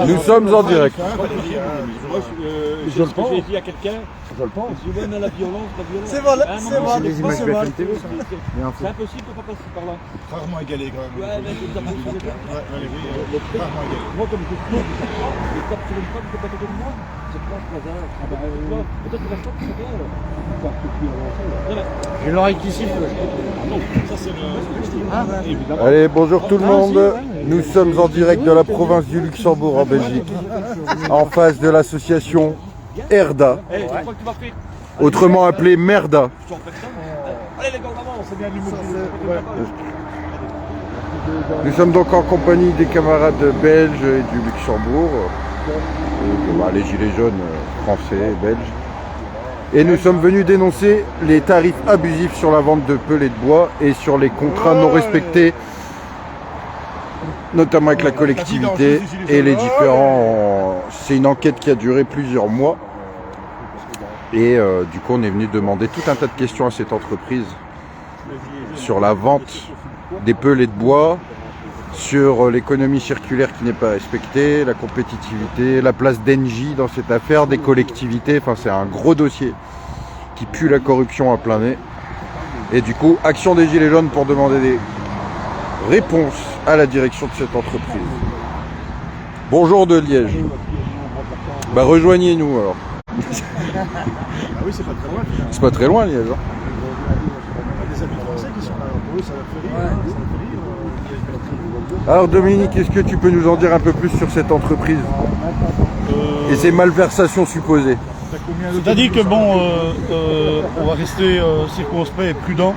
Nous sommes en direct. Je le pense. J'ai dit à quelqu'un, Je le pense. la violence. C'est vrai, c'est vrai. Des images BFM TV. C'est impossible de pas passer par là. Rarement égalé quand même. Ouais, mais je vous apprends sur le cas. Rarement égalé. Moi, comme je suis, je tape sur une femme, je peux pas côté de moi. C'est pas ce hasard. Peut-être que la femme, c'est bien. J'ai l'oreille qui siffle. Ça c'est le... évidemment. Allez, bonjour tout le monde. Nous sommes en direct de la province du Luxembourg en Belgique, en face de l'association ERDA, Tu crois que tu vas faire autrement appelée Merda. Allez les gars, on avance, c'est bien l'humour. Nous sommes donc en compagnie des camarades belges et du Luxembourg, et, les gilets jaunes français, belges. Et nous sommes venus dénoncer les tarifs abusifs sur la vente de pellets de bois et sur les contrats non respectés, notamment avec la collectivité et les différents... C'est une enquête qui a duré plusieurs mois. Et du coup, on est venu demander tout un tas de questions à cette entreprise sur la vente des pellets de bois, sur l'économie circulaire qui n'est pas respectée, la compétitivité, la place d'Engie dans cette affaire, des collectivités, enfin c'est un gros dossier qui pue la corruption à plein nez. Et du coup, action des Gilets jaunes pour demander des réponses à la direction de cette entreprise. Bonjour de Liège. Bah rejoignez-nous alors. Ah oui, c'est pas très loin. C'est pas très loin Liège. Hein. Il y a des amis français qui sont là. Pour eux, ça va faire rire. Ça va faire rire. Alors Dominique, est-ce que tu peux nous en dire un peu plus sur cette entreprise et ses malversations supposées? C'est-à-dire que bon, on va rester circonspect et prudent.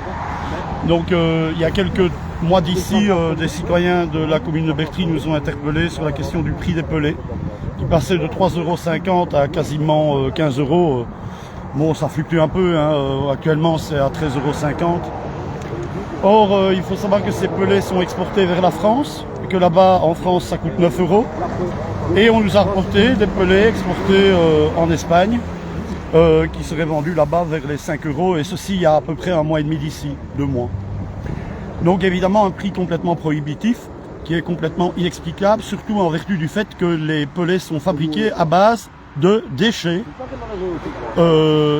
Donc il y a quelques mois d'ici, des citoyens de la commune de Bertry nous ont interpellés sur la question du prix des pellets, qui passait de 3,50 € à quasiment 15 €. Bon, ça fluctue un peu, hein. Actuellement c'est à 13,50 €. Or, il faut savoir que ces pellets sont exportés vers la France, et que là-bas, en France, ça coûte 9 €. Et on nous a rapporté des pellets exportés en Espagne, qui seraient vendus là-bas vers les 5 €, et ceci il y a à peu près un mois et demi d'ici, 2 mois. Donc évidemment un prix complètement prohibitif, qui est complètement inexplicable, surtout en vertu du fait que les pellets sont fabriqués à base de déchets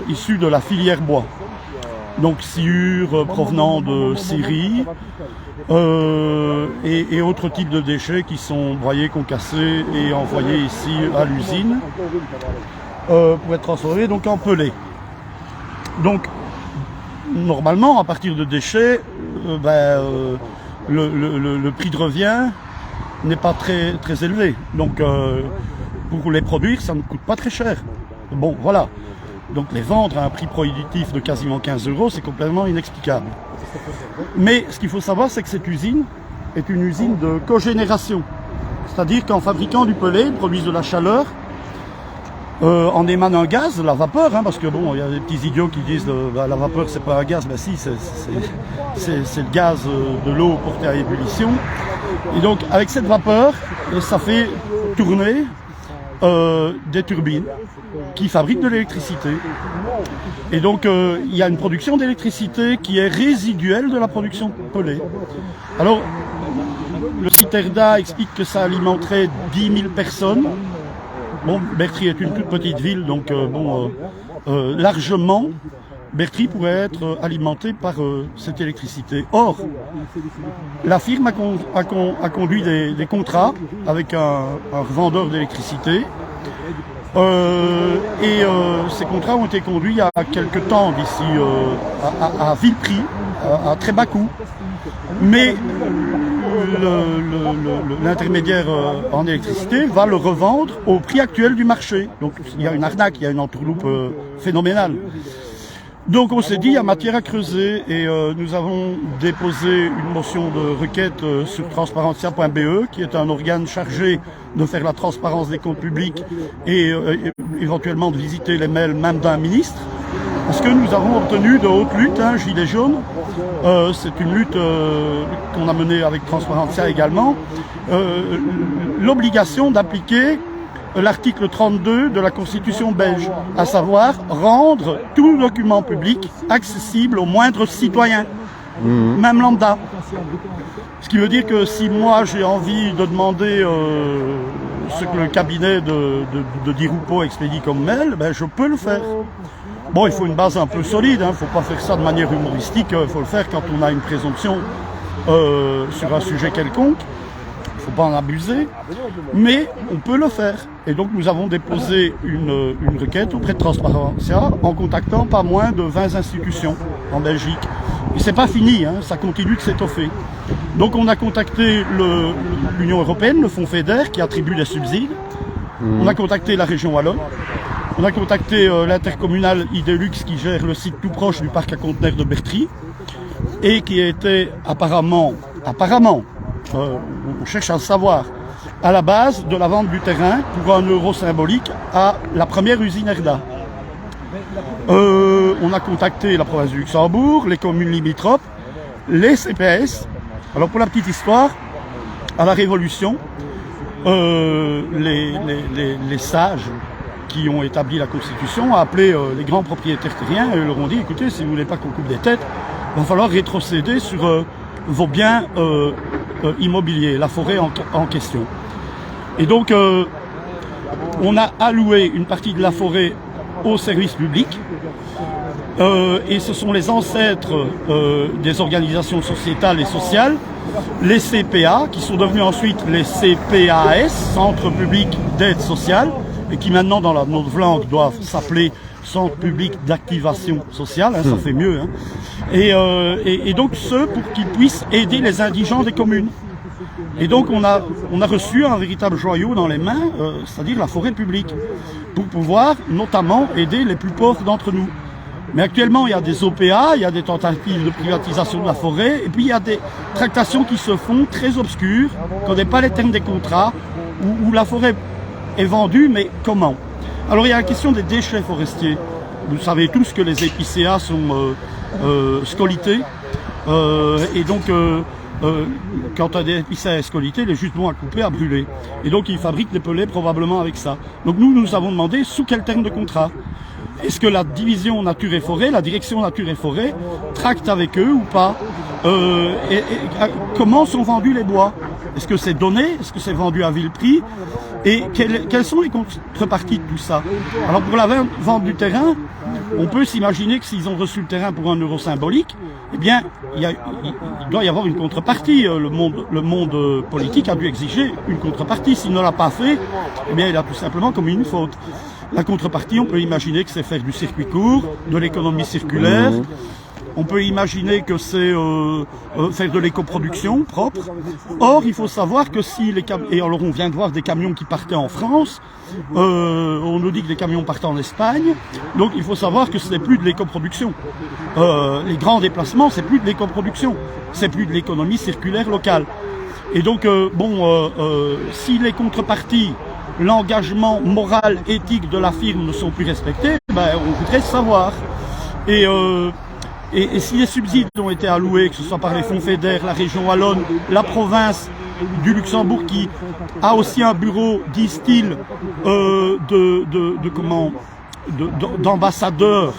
issus de la filière bois. Donc sciure provenant de Syrie et autres types de déchets qui sont broyés, concassés et envoyés ici à l'usine pour être transformés donc en pellets. Donc normalement à partir de déchets, le prix de revient n'est pas très élevé. Donc pour les produire ça ne coûte pas très cher. Bon voilà. Donc les vendre à un prix prohibitif de quasiment 15 €, c'est complètement inexplicable. Mais ce qu'il faut savoir, c'est que cette usine est une usine de cogénération. C'est-à-dire qu'en fabriquant du pellet, ils produisent de la chaleur, en émane un gaz, la vapeur, hein, parce que bon, il y a des petits idiots qui disent la vapeur c'est pas un gaz, mais si, c'est le gaz de l'eau porté à ébullition. Et donc avec cette vapeur, ça fait tourner des turbines qui fabriquent de l'électricité. Et donc il y a une production d'électricité qui est résiduelle de la production de pellet. Alors le site ERDA explique que ça alimenterait 10 000 personnes. Bon, Bertry est une toute petite ville, donc largement Bertry pourrait être alimenté par cette électricité. Or, la firme a conduit des contrats avec un revendeur d'électricité. Ces contrats ont été conduits il y a quelques temps d'ici à vil prix, à très bas coût. Mais l'intermédiaire en électricité va le revendre au prix actuel du marché. Donc il y a une arnaque, il y a une entourloupe phénoménale. Donc on s'est dit, il y a matière à creuser et nous avons déposé une motion de requête sur transparentia.be, qui est un organe chargé de faire la transparence des comptes publics et éventuellement de visiter les mails même d'un ministre. Parce que nous avons obtenu de haute lutte, hein, Gilets jaunes, c'est une lutte qu'on a menée avec Transparentia également, l'obligation d'appliquer l'article 32 de la Constitution belge, à savoir rendre tout document public accessible aux moindres citoyens. même lambda. Ce qui veut dire que si moi j'ai envie de demander ce que le cabinet de Di Rupo expédie comme mail, ben je peux le faire. Bon, il faut une base un peu solide, il ne faut pas faire ça de manière humoristique, il faut le faire quand on a une présomption sur un sujet quelconque. Il ne faut pas en abuser, mais on peut le faire. Et donc nous avons déposé une requête auprès de Transparencia en contactant pas moins de 20 institutions en Belgique. Et c'est pas fini, ça continue de s'étoffer. Donc on a contacté l'Union européenne, le Fonds FEDER qui attribue des subsides. On a contacté la région Wallonne. On a contacté l'intercommunal Idelux qui gère le site tout proche du parc à conteneurs de Bertry et qui était apparemment, on cherche à le savoir, à la base de la vente du terrain pour un euro symbolique à la première usine Erda. On a contacté la province du Luxembourg, les communes limitrophes, les CPS. Alors pour la petite histoire, à la Révolution, les sages qui ont établi la Constitution ont appelé les grands propriétaires terriens et leur ont dit, écoutez, si vous voulez pas qu'on coupe des têtes, il va falloir rétrocéder sur vos biens immobiliers, la forêt en question. Et donc, on a alloué une partie de la forêt au service public et ce sont les ancêtres des organisations sociétales et sociales, les CPA, qui sont devenus ensuite les CPAS, Centres publics d'aide sociale, et qui maintenant dans la notre langue doivent s'appeler Centre public d'activation sociale, ça fait mieux. Et donc ceux pour qu'ils puissent aider les indigents des communes. Et donc on a reçu un véritable joyau dans les mains, c'est-à-dire la forêt publique, pour pouvoir notamment aider les plus pauvres d'entre nous. Mais actuellement il y a des OPA, il y a des tentatives de privatisation de la forêt, et puis il y a des tractations qui se font très obscures, qu'on n'est pas les termes des contrats, où la forêt est vendue, mais comment? Alors il y a la question des déchets forestiers. Vous savez tous que les épicéas sont scolités, et donc quand un épicéa est scolité, il est juste bon à couper, à brûler. Et donc ils fabriquent des pellets probablement avec ça. Donc nous avons demandé sous quel terme de contrat. Est-ce que la division nature et forêt, la direction nature et forêt, tracte avec eux ou pas? Comment sont vendus les bois? Est-ce que c'est donné? Est-ce que c'est vendu à vil prix? Et quelles sont les contreparties de tout ça? Alors pour la vente du terrain, on peut s'imaginer que s'ils ont reçu le terrain pour un euro symbolique, eh bien, il doit y avoir une contrepartie. Le monde politique a dû exiger une contrepartie. S'il ne l'a pas fait, eh bien, il a tout simplement commis une faute. La contrepartie, on peut imaginer que c'est faire du circuit court, de l'économie circulaire. On peut imaginer que c'est faire de l'écoproduction propre. Or, il faut savoir que si les camions... Et alors, on vient de voir des camions qui partaient en France. On nous dit que des camions partent en Espagne. Donc, il faut savoir que ce n'est plus de l'écoproduction. Les grands déplacements, c'est plus de l'écoproduction. C'est plus de l'économie circulaire locale. Et donc, si les contreparties, l'engagement moral, éthique de la firme ne sont plus respectés, ben, on voudrait savoir. Et si les subsides ont été alloués, que ce soit par les fonds FEDER, la région Wallonne, la province du Luxembourg qui a aussi un bureau, disent-ils, d'ambassadeurs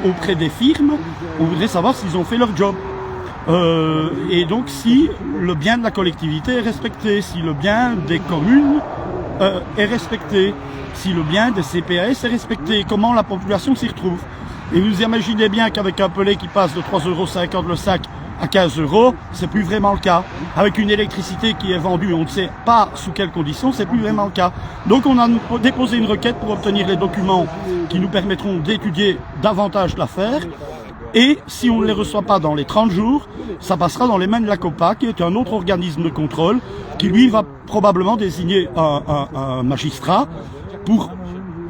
auprès des firmes, on voudrait savoir s'ils ont fait leur job. Et donc si le bien de la collectivité est respecté, si le bien des communes est respecté, si le bien des CPAS est respecté, comment la population s'y retrouve. Et vous imaginez bien qu'avec un pellet qui passe de 3,50 € le sac à 15 €, c'est plus vraiment le cas. Avec une électricité qui est vendue, on ne sait pas sous quelles conditions, c'est plus vraiment le cas. Donc on a déposé une requête pour obtenir les documents qui nous permettront d'étudier davantage l'affaire. Et si on ne les reçoit pas dans les 30 jours, ça passera dans les mains de la COPA, qui est un autre organisme de contrôle, qui lui va probablement désigner un magistrat pour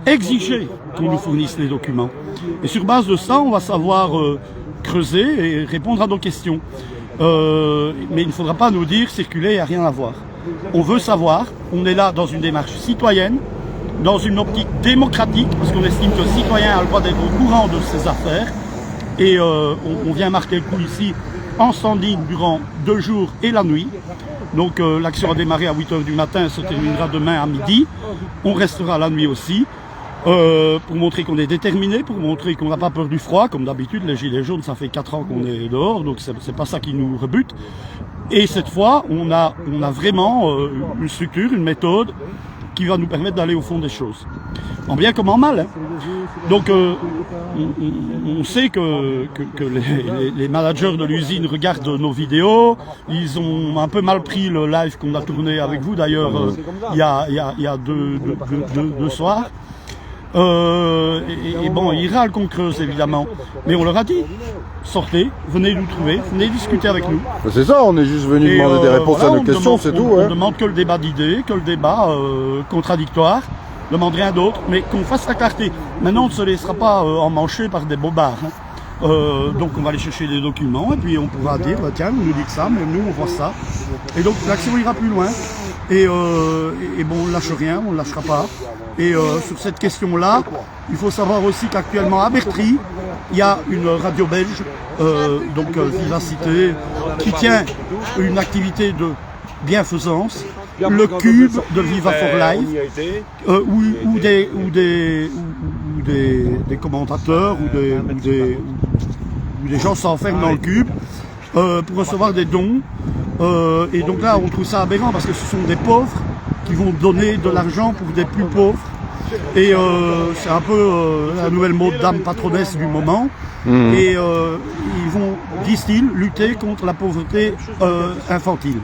exiger qu'on nous fournisse les documents. Et sur base de ça, on va savoir creuser et répondre à nos questions. Mais il ne faudra pas nous dire circuler, il n'y a rien à voir. On veut savoir, on est là dans une démarche citoyenne, dans une optique démocratique, parce qu'on estime que le citoyen a le droit d'être au courant de ses affaires. Et on vient marquer le coup ici en standing durant 2 jours et la nuit. Donc l'action a démarré à 8 h du matin, se terminera demain à midi. On restera la nuit aussi. pour montrer qu'on est déterminé, pour montrer qu'on n'a pas peur du froid. Comme d'habitude, les gilets jaunes, ça fait 4 ans qu'on est dehors, donc c'est pas ça qui nous rebute. Et cette fois, on a vraiment une structure, une méthode qui va nous permettre d'aller au fond des choses. En bien comme en mal. Hein. Donc on sait que les managers de l'usine regardent nos vidéos. Ils ont un peu mal pris le live qu'on a tourné avec vous d'ailleurs il y a deux soirs. Et bon, ils râlent qu'on creuse évidemment. Mais on leur a dit, sortez, venez nous trouver, venez discuter avec nous. C'est ça, on est juste venu demander des réponses voilà, à nos questions, c'est tout. On ne demande que le débat d'idées, que le débat contradictoire. On ne demande rien d'autre, mais qu'on fasse la clarté. Maintenant, on ne se laissera pas emmancher par des bobards. Hein. Donc on va aller chercher des documents et puis on pourra dire, bah, tiens, vous nous dites ça, mais nous on voit ça. Et donc l'action ira plus loin. Et bon, on ne lâche rien, on ne lâchera pas. Et sur cette question-là, il faut savoir aussi qu'actuellement à Bertry, il y a une radio belge, donc Vivacité, qui tient une activité de bienfaisance, le cube de Viva for Life, où des commentateurs ou des gens s'enferment dans le cube pour recevoir des dons. Et donc là, on trouve ça aberrant parce que ce sont des pauvres qui vont donner de l'argent pour des plus pauvres. Et c'est un peu la nouvelle mode d'âme patronesse du moment. Et ils vont, disent-ils, lutter contre la pauvreté infantile.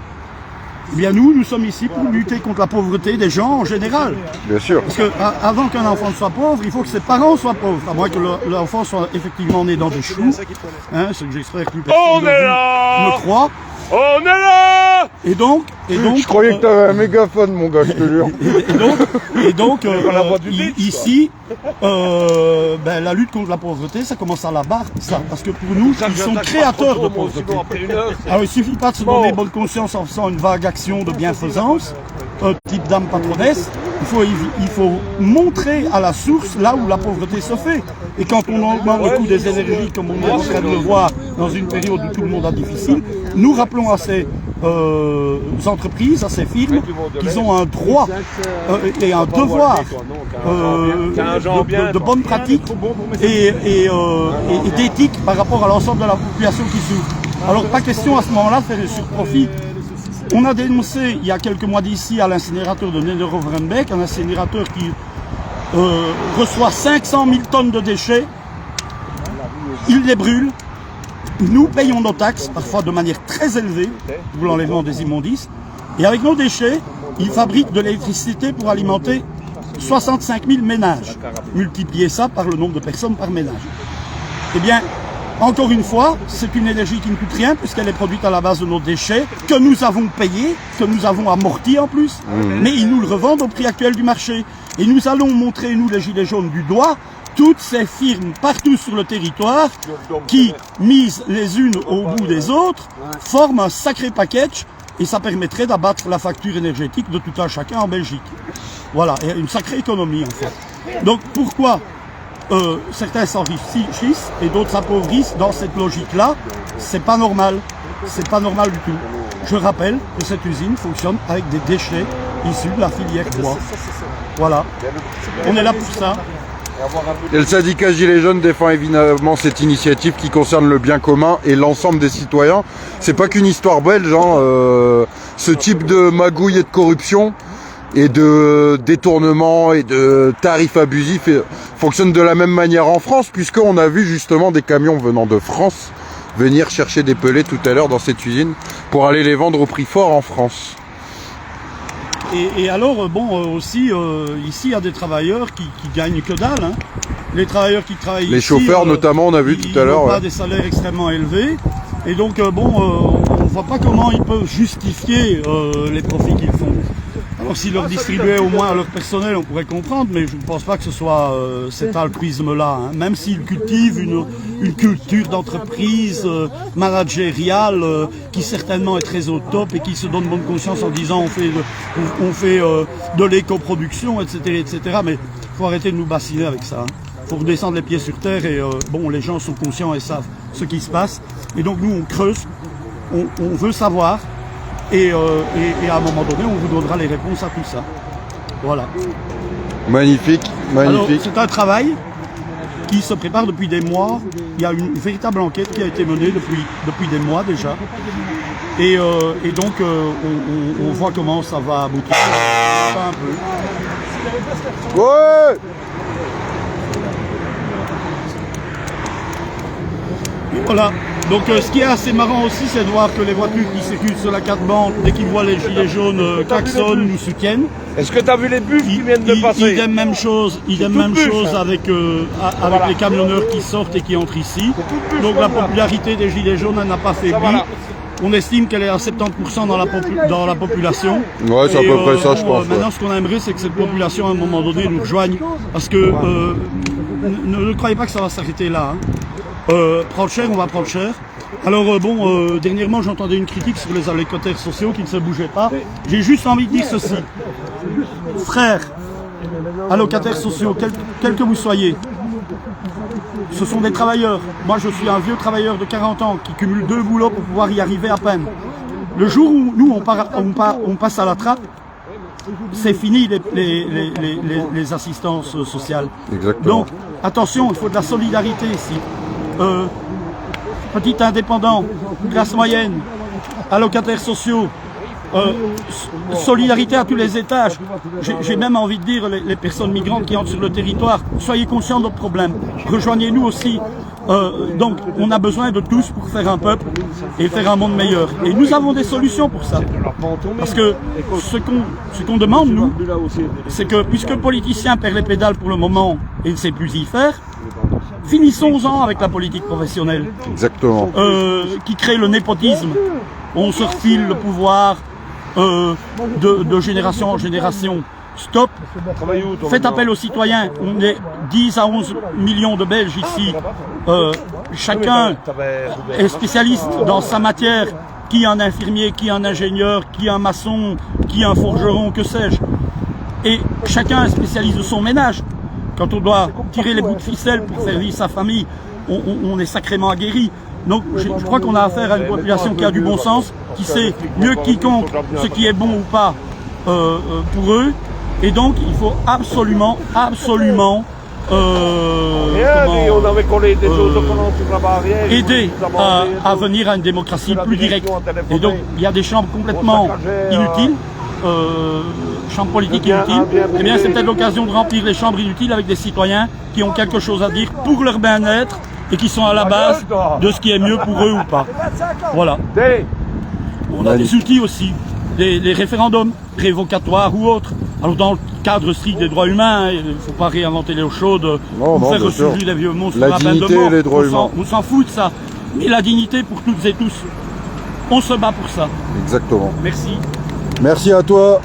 Eh bien nous sommes ici pour lutter contre la pauvreté des gens en général. Bien sûr. Parce que avant qu'un enfant ne soit pauvre, il faut que ses parents soient pauvres. À moins que l'enfant soit effectivement né dans des choux. Hein, ce que j'espère que plus personne ne croit. On est là! Et donc, je croyais que tu avais un mégaphone, mon gars, je te jure. Et donc ici, la lutte contre la pauvreté, ça commence à la barre, ça, parce que pour nous, ils sont créateurs de pauvreté. Alors, il suffit pas de se donner bonne conscience en faisant une vague action de bienfaisance, type d'âme patronesse. Il faut montrer à la source là où la pauvreté se fait. Et quand on augmente le coût des énergies, comme on est en train de le voir dans une période où tout le monde a difficile, nous rappelons à ces entreprises, à ces firmes, qu'ils ont un droit et un devoir de bonne pratique et d'éthique par rapport à l'ensemble de la population qui souffre. Alors pas question à ce moment-là de faire un surprofit. On a dénoncé il y a quelques mois d'ici à l'incinérateur de Nederovrenbeek, un incinérateur qui reçoit 500 000 tonnes de déchets, il les brûle, nous payons nos taxes, parfois de manière très élevée, pour l'enlèvement des immondices, et avec nos déchets, ils fabriquent de l'électricité pour alimenter 65 000 ménages. Multipliez ça par le nombre de personnes par ménage. Eh bien, encore une fois, c'est une énergie qui ne coûte rien puisqu'elle est produite à la base de nos déchets, que nous avons payés, que nous avons amortis en plus, mais ils nous le revendent au prix actuel du marché. Et nous allons montrer, nous les Gilets jaunes, du doigt, toutes ces firmes partout sur le territoire qui, mises les unes au bout des autres, forment un sacré package et ça permettrait d'abattre la facture énergétique de tout un chacun en Belgique. Voilà, et une sacrée économie en fait. Donc pourquoi certains s'enrichissent et d'autres s'appauvrissent dans cette logique-là? C'est pas normal. C'est pas normal du tout. Je rappelle que cette usine fonctionne avec des déchets issus de la filière bois. Voilà. On est là pour ça. Et le syndicat Gilets jaunes défend évidemment cette initiative qui concerne le bien commun et l'ensemble des citoyens. C'est pas qu'une histoire belge, hein. Ce type de magouille et de corruption et de détournement et de tarifs abusifs fonctionne de la même manière en France, puisqu'on a vu justement des camions venant de France venir chercher des pellets tout à l'heure dans cette usine pour aller les vendre au prix fort en France. Et alors, bon, aussi, ici, il y a des travailleurs qui gagnent que dalle. Hein. Les travailleurs qui travaillent les ici, chauffeurs notamment, on a vu tout à l'heure. Ils n'ont pas des salaires extrêmement élevés. Et donc, on ne voit pas comment ils peuvent justifier les profits qu'ils font. Alors, s'ils leur distribuaient au moins à leur personnel, on pourrait comprendre, mais je ne pense pas que ce soit cet altruisme-là. Hein. Même s'ils cultivent une culture d'entreprise managériale qui certainement est très au top et qui se donne bonne conscience en disant on fait de l'éco-production, etc., etc. Mais il faut arrêter de nous bassiner avec ça. Il faut redescendre les pieds sur terre et bon, les gens sont conscients et savent ce qui se passe. Et donc nous, on creuse, on veut savoir. Et à un moment donné, on vous donnera les réponses à tout ça. Voilà. Magnifique, Alors, magnifique. c'est un travail qui se prépare depuis des mois. Il y a une véritable enquête qui a été menée depuis des mois déjà. Et donc, on voit comment ça va aboutir. Un peu. Ouais. Et voilà. Donc, ce qui est assez marrant aussi, c'est de voir que les voitures qui circulent sur la 4 bandes, dès qu'ils voient les gilets jaunes, klaxonnent, nous soutiennent. Est-ce que tu as vu les bus qui viennent de passer? Idem même chose, avec les camionneurs qui sortent et qui entrent ici. Donc la popularité des gilets jaunes n'a pas faibli. On estime qu'elle est à 70% dans la population. Ouais, c'est à peu près ça, je pense. Maintenant, ce qu'on aimerait, c'est que cette population, à un moment donné, nous rejoigne. Parce que ne croyez pas que ça va s'arrêter là. Hein. Prendre cher, on va prendre cher. Alors dernièrement, j'entendais une critique sur les allocataires sociaux qui ne se bougeaient pas. J'ai juste envie de dire ceci. Frères, allocataires sociaux, quels que vous soyez, ce sont des travailleurs. Moi, je suis un vieux travailleur de 40 ans qui cumule 2 boulots pour pouvoir y arriver à peine. Le jour où nous, on passe à la trappe, c'est fini les assistances sociales. Exactement. Donc, attention, il faut de la solidarité ici. Petit indépendant, classe moyenne, allocataires sociaux, solidarité à tous les étages. J'ai même envie de dire les personnes migrantes qui entrent sur le territoire, soyez conscients de notre problème. Rejoignez-nous aussi. Donc on a besoin de tous pour faire un peuple et faire un monde meilleur. Et nous avons des solutions pour ça. Parce que ce qu'on demande, nous, c'est que puisque le politicien perd les pédales pour le moment et ne sait plus y faire, finissons-en avec la politique professionnelle. Exactement. Qui crée le népotisme. On se refile le pouvoir de génération en génération. Stop. Faites appel aux citoyens. On est 10 à 11 millions de Belges ici. Chacun est spécialiste dans sa matière. Qui un infirmier, qui un ingénieur, qui un maçon, qui un forgeron, que sais-je. Et chacun est spécialiste de son ménage. Quand on doit tirer les bouts de ficelle pour faire vivre sa famille, on est sacrément aguerri. Donc je crois qu'on a affaire à une population qui a du bon sens, qui sait mieux que quiconque ce qui est bon ou pas pour eux. Et donc il faut absolument aider à venir à une démocratie plus directe. Et donc il y a des chambres complètement inutiles. Chambres politiques inutiles, eh bien c'est peut-être l'occasion de remplir les chambres inutiles avec des citoyens qui ont quelque chose à dire pour leur bien-être et qui sont à la base de ce qui est mieux pour eux ou pas. Voilà. On a des outils aussi, des référendums révocatoires ou autres. Alors dans le cadre strict des droits humains, il ne faut pas réinventer l'eau chaude pour faire ressurgir les vieux monstres. La dignité et les droits humains. On s'en fout de ça. Mais la dignité pour toutes et tous, on se bat pour ça. Exactement. Merci. Merci à toi.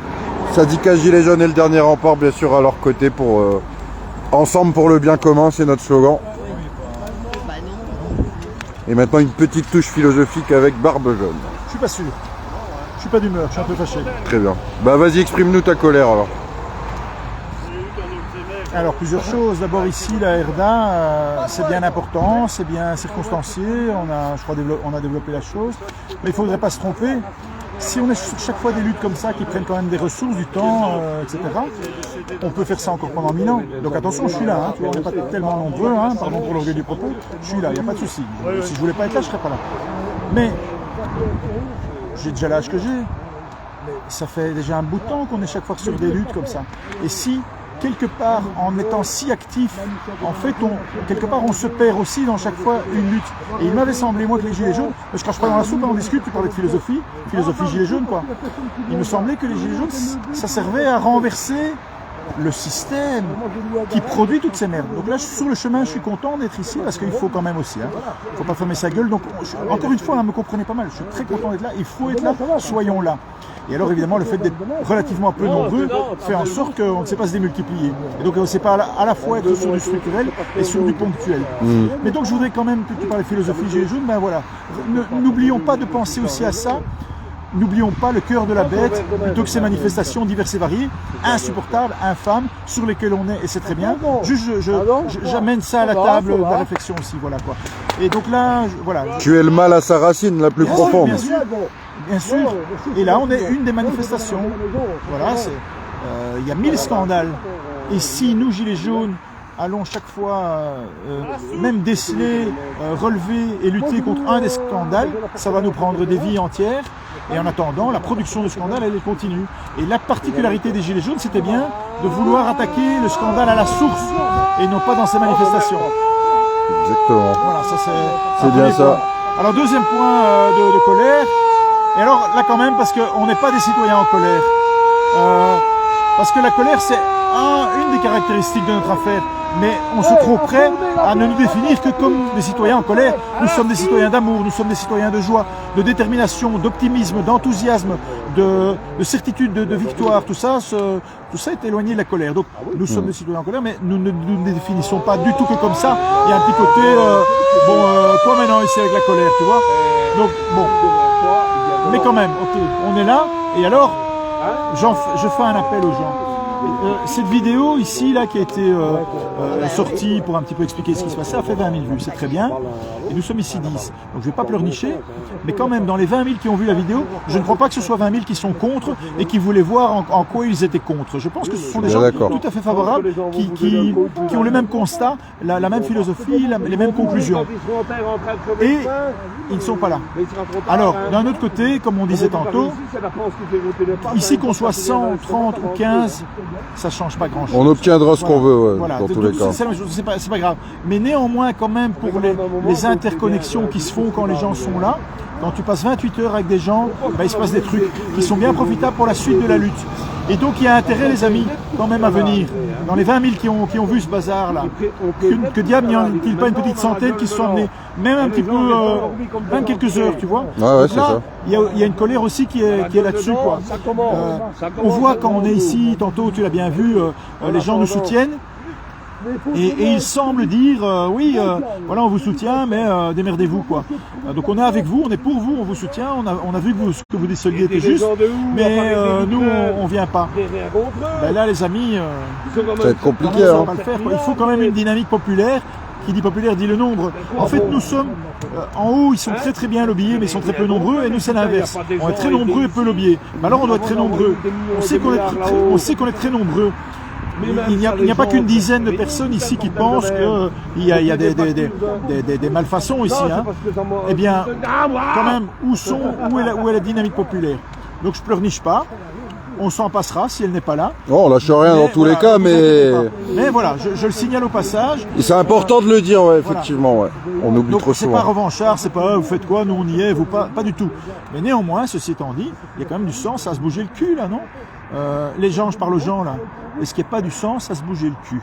Syndicat Gilets jaunes et le dernier rempart, bien sûr, à leur côté pour ensemble pour le bien commun, c'est notre slogan. Et maintenant une petite touche philosophique avec Barbe Jaune. Je suis pas sûr. Je suis pas d'humeur, je suis un peu fâché. Très bien. Bah vas-y, exprime-nous ta colère alors. Alors plusieurs choses. D'abord ici, la RDA, c'est bien important, c'est bien circonstancié. On a développé la chose. Mais il ne faudrait pas se tromper. Si on est sur chaque fois des luttes comme ça, qui prennent quand même des ressources, du temps, etc., on peut faire ça encore pendant 1000 ans. Donc attention, je suis là, hein, tu vois, on n'est pas tellement nombreux, hein, pardon pour l'orgueil du propos, je suis là, il n'y a pas de souci. Si je voulais pas être là, je ne serais pas là. Mais j'ai déjà l'âge que j'ai. Ça fait déjà un bout de temps qu'on est chaque fois sur des luttes comme ça. Et si, quelque part, en étant si actif, en fait, quelque part, on se perd aussi dans chaque fois une lutte. Et il m'avait semblé, moi, que les Gilets jaunes, parce que quand je parle dans la soupe, on discute, tu parlais de philosophie Gilets jaunes, quoi. Il me semblait que les Gilets jaunes, ça servait à renverser le système qui produit toutes ces merdes. Donc là, sur le chemin, je suis content d'être ici, parce qu'il faut quand même aussi. Il ne faut pas fermer sa gueule. Donc, encore une fois, me comprenez pas mal, je suis très content d'être là. Il faut être là, soyons là. Et alors évidemment le fait d'être relativement peu nombreux fait en sorte qu'on ne sait pas se démultiplier. Et donc on ne sait pas à la fois être sur du structurel et sur du ponctuel. Mais donc je voudrais quand même que tu parles de philosophie Gilets jaunes, ben voilà. N'oublions pas de penser aussi à ça. N'oublions pas le cœur de la bête, plutôt que ces manifestations diverses et variées, insupportables, infâmes, sur lesquelles on est, et c'est très bien. Juste, j'amène ça à la table de la réflexion aussi, voilà quoi. Et donc là, voilà. Tu es le mal à sa racine la plus profonde. Bien sûr. Et là, on est une des manifestations. Voilà, il y a 1000 scandales. Et si nous, Gilets jaunes, allons chaque fois même déceler, relever et lutter contre un des scandales, ça va nous prendre des vies entières. Et en attendant, la production de scandale, elle continue. Et la particularité des Gilets jaunes, c'était bien de vouloir attaquer le scandale à la source et non pas dans ses manifestations. Exactement. Voilà, ça c'est bien ça. Point. Alors deuxième point de colère. Et alors là quand même, parce qu'on n'est pas des citoyens en colère. Parce que la colère, c'est une des caractéristiques de notre affaire. Mais on se trouve prêt à ne nous définir que comme des citoyens en colère. Nous sommes des citoyens d'amour, nous sommes des citoyens de joie, de détermination, d'optimisme, d'enthousiasme, de certitude, de victoire. Tout ça est éloigné de la colère. Donc nous sommes des citoyens en colère, mais nous ne nous définissons pas du tout que comme ça. Il y a un petit côté, quoi maintenant ici avec la colère, tu vois. Donc bon, mais quand même, ok, on est là. Et alors, je fais un appel aux gens. Cette vidéo ici là qui a été sortie pour un petit peu expliquer ce qui se passait a fait 20 000 vues, c'est très bien. Et nous sommes ici 10. Donc je ne vais pas pleurnicher, mais quand même dans les 20 000 qui ont vu la vidéo, je ne crois pas que ce soit 20 000 qui sont contre et qui voulaient voir en quoi ils étaient contre. Je pense que ce sont des gens tout à fait favorables, qui ont le même constat, la même philosophie, les mêmes conclusions. Et ils ne sont pas là. Alors, d'un autre côté, comme on disait tantôt, ici qu'on soit 100, 30 ou 15, ça ne change pas grand-chose. On obtiendra ce qu'on veut, voilà. dans tous les cas. C'est pas grave. Mais néanmoins, quand même, pour les interconnexions qui se font quand les gens sont là, quand tu passes 28 heures avec des gens, il se passe des trucs qui sont bien profitables pour la suite de la lutte. Et donc il y a intérêt, les amis, quand même à venir. Dans les 20 000 qui ont vu ce bazar-là, que diable n'y en a-t-il pas une petite centaine qui se sont amenés, même un petit peu, même quelques heures, tu vois. Ouais, c'est ça. Il y a une colère aussi qui est là-dessus, quoi. On voit quand on est ici, tantôt tu l'as bien vu, les gens nous soutiennent. Et il semble dire, voilà, on vous soutient, mais démerdez-vous, quoi. Donc on est avec vous, on est pour vous, on vous soutient, on a vu que ce que vous déceliez était juste, mais nous, on vient pas. Ben là, les amis, ça va être compliqué. Ça va pas le faire, quoi. Il faut quand même une dynamique populaire. Qui dit populaire dit le nombre. En fait, nous sommes en haut, ils sont très très bien lobbyés, mais ils sont très peu nombreux, et nous c'est l'inverse. On est très nombreux et peu lobbyés. Mais alors on doit être très nombreux. On sait qu'on est très nombreux. Il n'y a pas qu'une dizaine de personnes ici qui pensent qu'il y a des malfaçons ici. Hein. Eh bien, quand même, où est la dynamique populaire? Donc je pleurniche pas. On s'en passera si elle n'est pas là. Oh, on lâche rien dans tous les cas, mais voilà, je le signale au passage. Et c'est important de le dire, ouais, effectivement, ouais. On oublie trop souvent. C'est pas revanchard, c'est pas vous faites quoi, nous on y est, vous pas du tout. Mais néanmoins, ceci étant dit, il y a quand même du sens à se bouger le cul là, non? Les gens, je parle aux gens là. Est-ce qu'il n'y a pas du sens à se bouger le cul?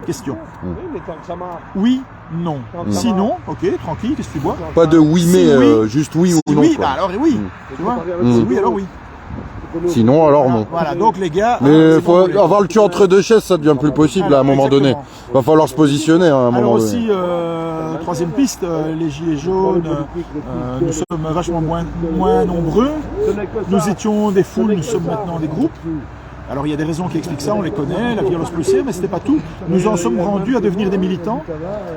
Question. Oui, non. Sinon, ok, tranquille, qu'est-ce que tu bois? Pas de oui, mais juste oui ou non. Oui, bah alors oui. Tu vois? Si oui, alors oui. Sinon, alors non. Voilà, donc les gars... Mais il faut avoir le cul entre deux chaises, ça devient plus possible à un moment donné. Il va falloir se positionner à un moment donné. Alors aussi, troisième piste, les gilets jaunes, nous sommes vachement moins nombreux. Nous étions des foules, nous sommes maintenant des groupes. Alors il y a des raisons qui expliquent ça, on les connaît, la violence policière, mais ce n'était pas tout. Nous en sommes rendus à devenir des militants,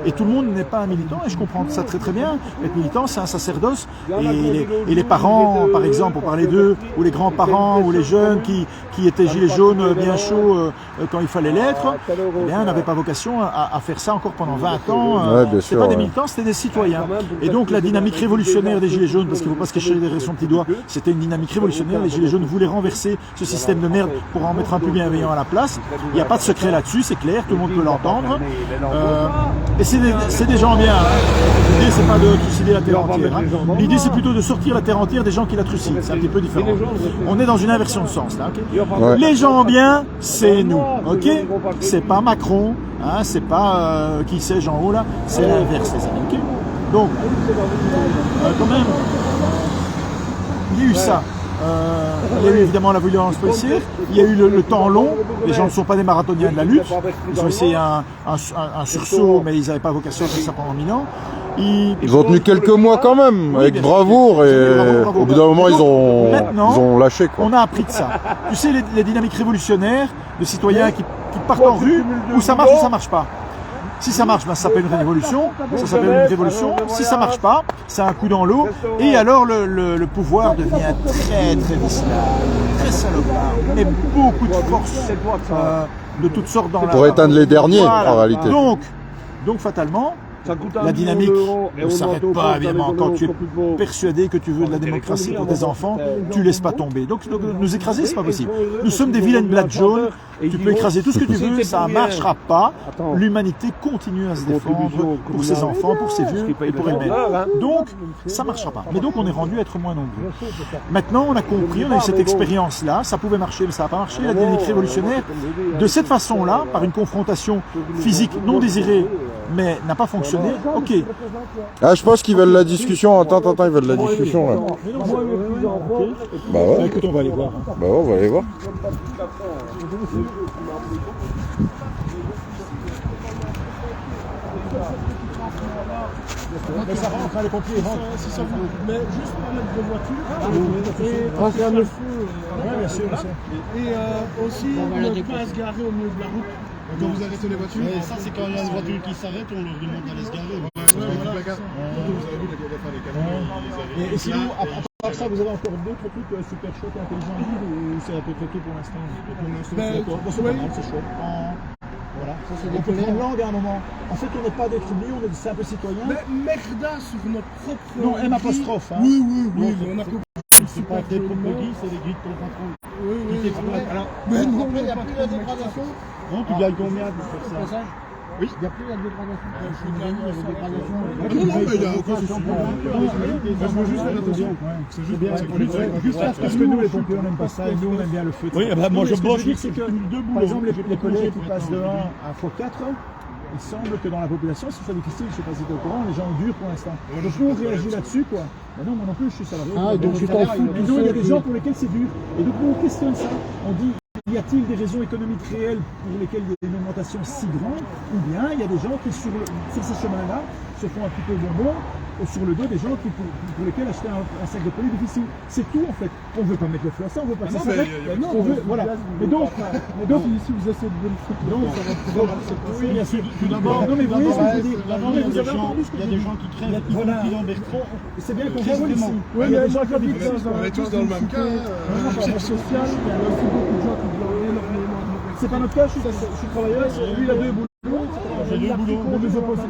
et tout le monde n'est pas un militant, et je comprends ça très très bien. Être militant, c'est un sacerdoce, et les parents, par exemple, pour parler d'eux, ou les grands-parents, ou les jeunes qui étaient gilets jaunes bien chauds quand il fallait l'être, eh bien, n'avaient pas vocation à faire ça encore pendant 20 ans. C'était pas des militants, c'était des citoyens. Et donc la dynamique révolutionnaire des gilets jaunes, parce qu'il ne faut pas se cacher derrière son petit doigt, c'était une dynamique révolutionnaire, les gilets jaunes voulaient renverser ce système de merde pour en mettre un plus bienveillant à la place. Il n'y a pas de secret là-dessus, c'est clair, tout le monde peut l'entendre. Et c'est des gens bien. Hein. L'idée, c'est pas de trucider la terre entière. Hein. L'idée, c'est plutôt de sortir la terre entière des gens qui la trucident. C'est un petit peu différent. On est dans une inversion de sens. Là, okay. Ouais. Les gens bien, c'est nous. Ok, c'est pas Macron, hein, c'est pas qui sais-je en haut là, c'est l'inverse, les amis. Okay. Donc, quand même, il y a eu ça. Il y a eu évidemment la violence policière, il y a eu le temps long, les gens ne sont pas des marathoniens de la lutte, ils ont essayé un sursaut, mais ils n'avaient pas vocation à faire ça pendant 1000 ans. Ils ont tenu quelques mois quand même, avec bravoure, et au bout d'un moment ils ont lâché, quoi. On a appris de ça. Tu sais, les dynamiques révolutionnaires de citoyens qui partent en rue, où ça marche ou ça marche pas. Si ça marche, ben, ça s'appelle une révolution, ça s'appelle une révolution. Si ça marche pas, c'est un coup dans l'eau. Et alors le pouvoir devient très très vicelard, très salopard. met beaucoup de force de toutes sortes dans la... Pour éteindre les derniers, en réalité. Donc fatalement, la dynamique ne s'arrête pas, évidemment. Quand tu es persuadé que tu veux de la démocratie pour tes enfants, tu ne laisses pas tomber. Donc nous écraser, c'est pas possible. Nous sommes des vilaines blattes jaunes, tu peux écraser tout ce que tu veux, ça ne marchera pas. L'humanité continue à se défendre pour ses enfants, pour ses vieux et pour elle-même. Donc, ça ne marchera pas. Mais donc, on est rendu à être moins nombreux. Maintenant, on a compris, on a eu cette expérience-là, ça pouvait marcher, mais ça n'a pas marché. La dynamique révolutionnaire, de cette façon-là, par une confrontation physique non désirée, mais n'a pas fonctionné, ok. Ah, je pense qu'ils veulent la discussion. Attends, ils veulent la discussion là. Bah ouais. Écoute, on va aller voir. Bah ouais, on va aller voir. Mais ça rentre, les pompiers rentrent. Mais juste pour mettre de voiture. Et un feu. Oui, bien sûr, bien sûr. Et aussi, ne pas se garer au milieu de la route. Quand vous arrêtez les voitures, Et ça, c'est quand il y a une voiture qui s'arrête, on leur demande d'aller se garer. vous avez vu la gare. Vous avez vu les camions, Et sinon, à part ça, vous avez encore d'autres trucs super chouettes et intelligents à dire ou c'est un peu trop tôt pour l'instant? C'est pas mal, c'est chouette. Voilà. On peut prendre langue à un moment. En fait, on n'est pas des tribus, on est des simples citoyens. Mais merda sur notre propre. Non, M apostrophe. Hein. Oui, on a compris. C'est pas des propres guides, c'est des guides de ton patron. Oui. Alors, Mais non, il n'y a plus la dégradation. Non, tu gagnes combien pour faire ça? Oui. Il n'y a plus la dégradation. Non, mais il y a aucun souci. Je veux juste faire attention. C'est juste bien. parce que nous, les pompiers, on n'aime pas ça et nous, on aime bien le feu. Oui, bah, moi je bosse, c'est que, par exemple, les collègues qui passent de 1 à x4, il semble que dans la population, c'est très difficile, je ne sais pas si tu es au courant, les gens durent pour l'instant. Donc nous, on réagit là-dessus, quoi. Ben non, moi non plus, je suis salarié. Ah, donc tu t'en fous. Non, il y a des gens pour lesquels c'est dur. Et donc nous, on questionne ça. On dit, y a-t-il des raisons économiques réelles pour lesquelles il y a une augmentation si grande? Ou bien il y a des gens qui, sur ces chemins-là, se font un petit peu bonbon sur le dos des gens pour lesquels acheter un sac de produits difficile. C'est tout en fait. On ne veut pas mettre le feu à ça, on ne veut pas ça. On veut, voilà. Mais donc ici vous essayez de le foutre. Non, ça va. Oui, bien sûr. Tout d'abord, non mais vous voyez ce que je veux dire. Il y a des gens qui crèvent, qui vont en Bertrand. C'est bien qu'on voit ici. Oui, mais moi j'habite dans un. On est tous dans le même cas. Social, il y a aussi beaucoup de gens qui doivent énormément. C'est pas notre cas, je suis travailleur, lui il a 2 boulots. J'ai 2 boulots. On nous oppose pas.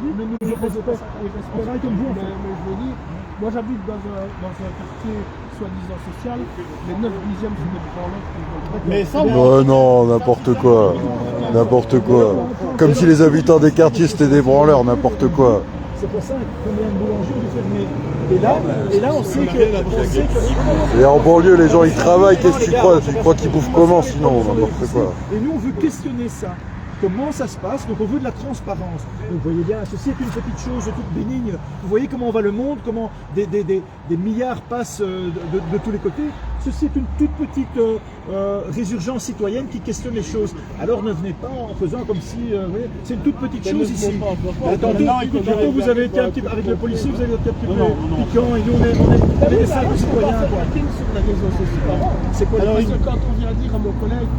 On travaille comme vous en fait. Mais je veux dire, moi j'habite dans un quartier soi-disant social, les 9/10 sont des branleurs. Mais ça, Ouais, non, n'importe quoi. N'importe quoi. Comme si les habitants des quartiers c'était des branleurs, n'importe quoi. C'est pour ça combien de boulangers ont dû fermer. Et là, on sait que. Et en banlieue, les gens ils travaillent, qu'est-ce que tu crois? Tu crois qu'ils bouffent comment sinon? N'importe quoi. Et nous, on veut questionner ça. Comment ça se passe? Donc on veut de la transparence. Donc vous voyez bien, ceci est une petite chose toute bénigne. Vous voyez comment va le monde, comment des milliards passent de tous les côtés. Ceci est une toute petite résurgence citoyenne qui questionne les choses. Alors ne venez pas en faisant comme si... c'est une toute petite chose ici. Tantôt vous avez été un petit peu... Avec le policier, vous avez été un petit peu piquant et nous on est des simples citoyens. Sur les réseaux sociaux. C'est quoi? Alors quand on vient dire à mon collègue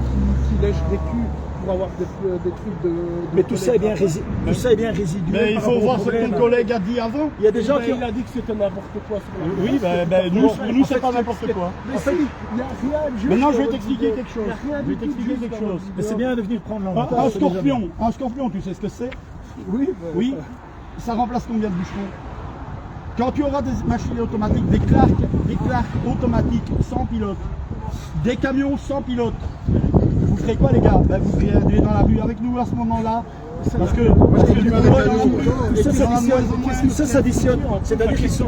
qui lèche des culs pour avoir des trucs de... Mais tout ça est bien résiduel. Mais il faut voir ce que ton collègue a dit avant. Il y a des gens qui... Il a dit que c'était n'importe quoi. Oui, nous c'est pas n'importe quoi. En fait, Il n'y a rien de... Maintenant, je vais t'expliquer quelque chose. rien Je vais du tout t'expliquer juste quelque chose. Mais c'est bien de venir prendre l'angle. Un scorpion, tu sais ce que c'est? Oui, Oui. Ça remplace combien de bûcherons? Quand tu auras des machines automatiques, des Clark automatiques sans pilote, des camions sans pilote, vous ferez quoi les gars? Ben, vous viendrez dans la rue avec nous à ce moment-là. Parce que tout ça s'additionne. C'est-à-dire qu'ils sont...